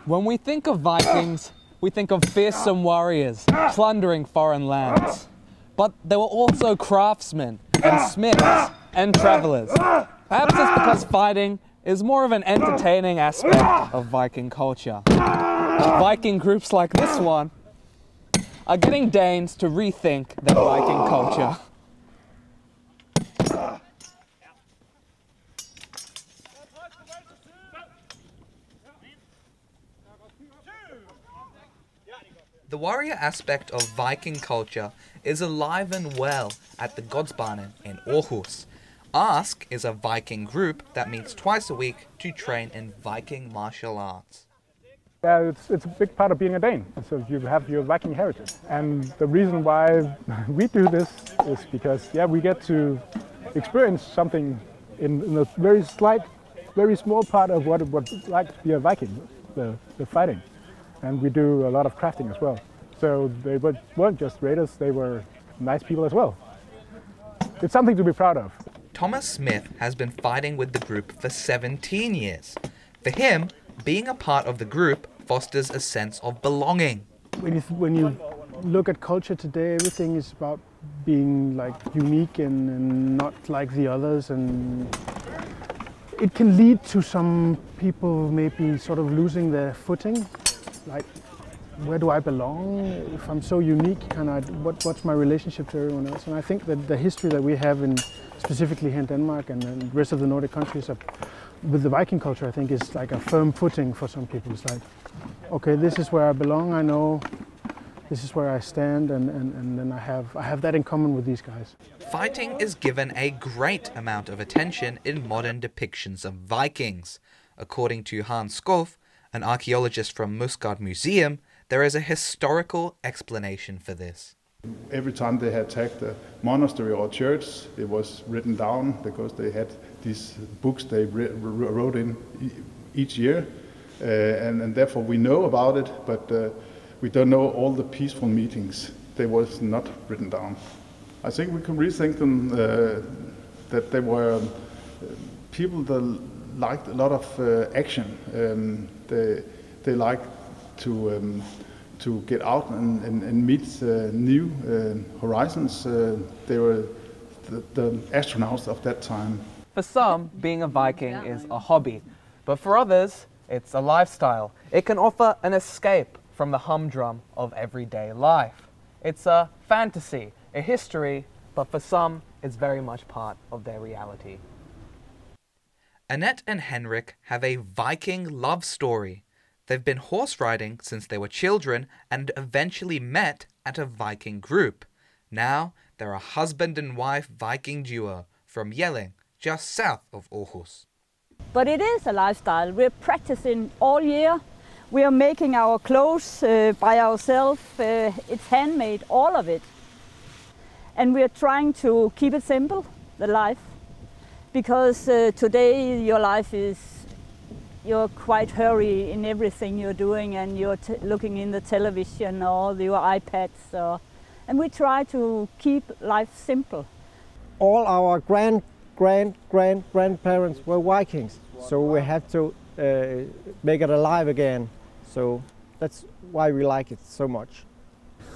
When we think of Vikings, we think of fearsome warriors plundering foreign lands. But there were also craftsmen and smiths and travelers. Perhaps it's because fighting is more of an entertaining aspect of Viking culture. Viking groups like this one are getting Danes to rethink their Viking culture. The warrior aspect of Viking culture is alive and well at the Godsbanen in Aarhus. Ask is a Viking group that meets twice a week to train in Viking martial arts. Yeah, it's a big part of being a Dane, so you have your Viking heritage. And the reason why we do this is because, yeah, we get to experience something in a very slight, very small part of what it would like to be a Viking, the fighting. And we do a lot of crafting as well. So they weren't just raiders, they were nice people as well. It's something to be proud of. Thomas Smith has been fighting with the group for 17 years. For him, being a part of the group fosters a sense of belonging. When you look at culture today, everything is about being like unique and not like the others, and it can lead to some people maybe sort of losing their footing. Like, where do I belong? If I'm so unique, what's my relationship to everyone else? And I think that the history that we have specifically here in Denmark and the rest of the Nordic countries with the Viking culture, I think is like a firm footing for some people. It's like, okay, this is where I belong, I know this is where I stand, and then I have that in common with these guys. Fighting is given a great amount of attention in modern depictions of Vikings. According to Hans Skov, an archaeologist from Musgard Museum, there is a historical explanation for this. Every time they had attacked a monastery or church, it was written down because they had these books they wrote in each year, and therefore we know about it, but we don't know all the peaceful meetings. They was not written down. I think we can rethink them that they were people that liked a lot of action. They liked to get out and meet new horizons. They were the astronauts of that time. For some, being a Viking is a hobby, but for others, it's a lifestyle. It can offer an escape from the humdrum of everyday life. It's a fantasy, a history, but for some, it's very much part of their reality. Annette and Henrik have a Viking love story. They've been horse riding since they were children and eventually met at a Viking group. Now, they're a husband and wife Viking duo from Jelling, just south of Aarhus. But it is a lifestyle. We're practicing all year. We are making our clothes by ourselves. It's handmade, all of it. And we're trying to keep it simple, the life. Because today your life is, you're quite hurry in everything you're doing, and you're looking in the television or your iPads. And we try to keep life simple. All our grandparents were Vikings, so we have to make it alive again. So that's why we like it so much.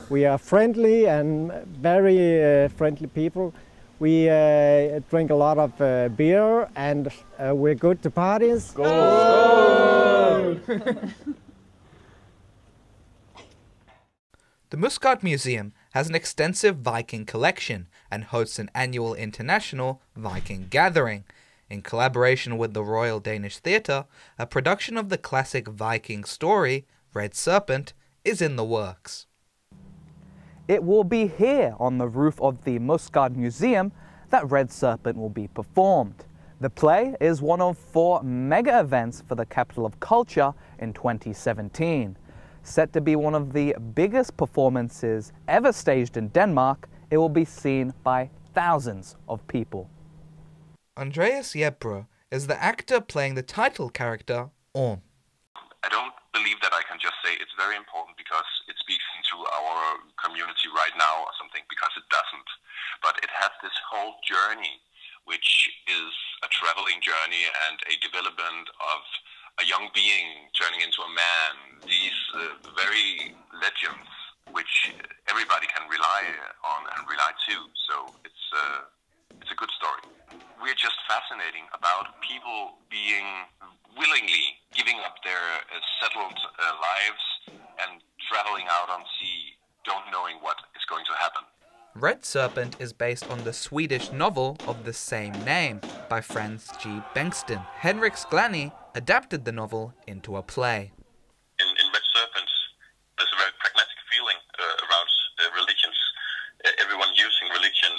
We are friendly and very friendly people. We drink a lot of beer, and we're good to parties. Goal! The Musgard Museum has an extensive Viking collection and hosts an annual international Viking gathering. In collaboration with the Royal Danish Theatre, a production of the classic Viking story, Red Serpent, is in the works. It will be here on the roof of the Musgard Museum that Red Serpent will be performed. The play is one of 4 mega events for the Capital of Culture in 2017. Set to be one of the biggest performances ever staged in Denmark, it will be seen by thousands of people. Andreas Jebro is the actor playing the title character, Orm. I don't believe that I can just say it's very important because it speaks into our community right now or something, because it doesn't. But it has this whole journey, which is a traveling journey and a development of a young being turning into a man. These very legends which everybody can rely on and rely to. So it's a good story. We're just fascinating about people being willingly giving up their settled lives and traveling out on sea, don't knowing what is going to happen. Red Serpent is based on the Swedish novel of the same name by Frans G. Bengtsson. Henrik Sklanny adapted the novel into a play. In Red Serpent, there's a very pragmatic feeling around religions. Everyone using religion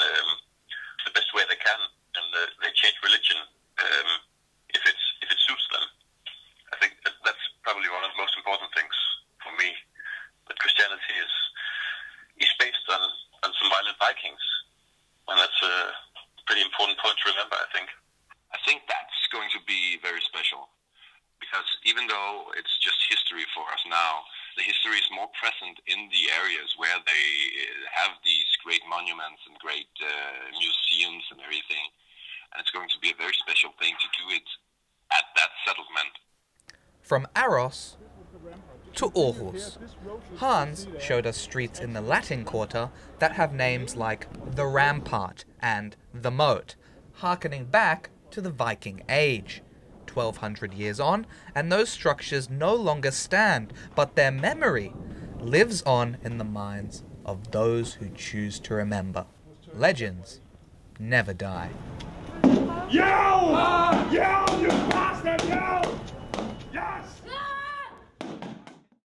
the best way they can, and they change religion if it suits them. I think that's probably one of the most important things for me. That Christianity is based on some violent Vikings, and that's a pretty important point to remember, I think. I think that's going to be very special, because even though it's just history for us now, the history is more present in the areas where they have these great monuments and great museums and everything, and it's going to be a very special thing to do it at that settlement. From Aarhus to Aarhus, Hans showed us streets in the Latin Quarter that have names like the Rampart and the Moat, harkening back to the Viking Age. 1200 years on, and those structures no longer stand, but their memory lives on in the minds of those who choose to remember. Legends never die. Yo! Yo, you bastard, yo!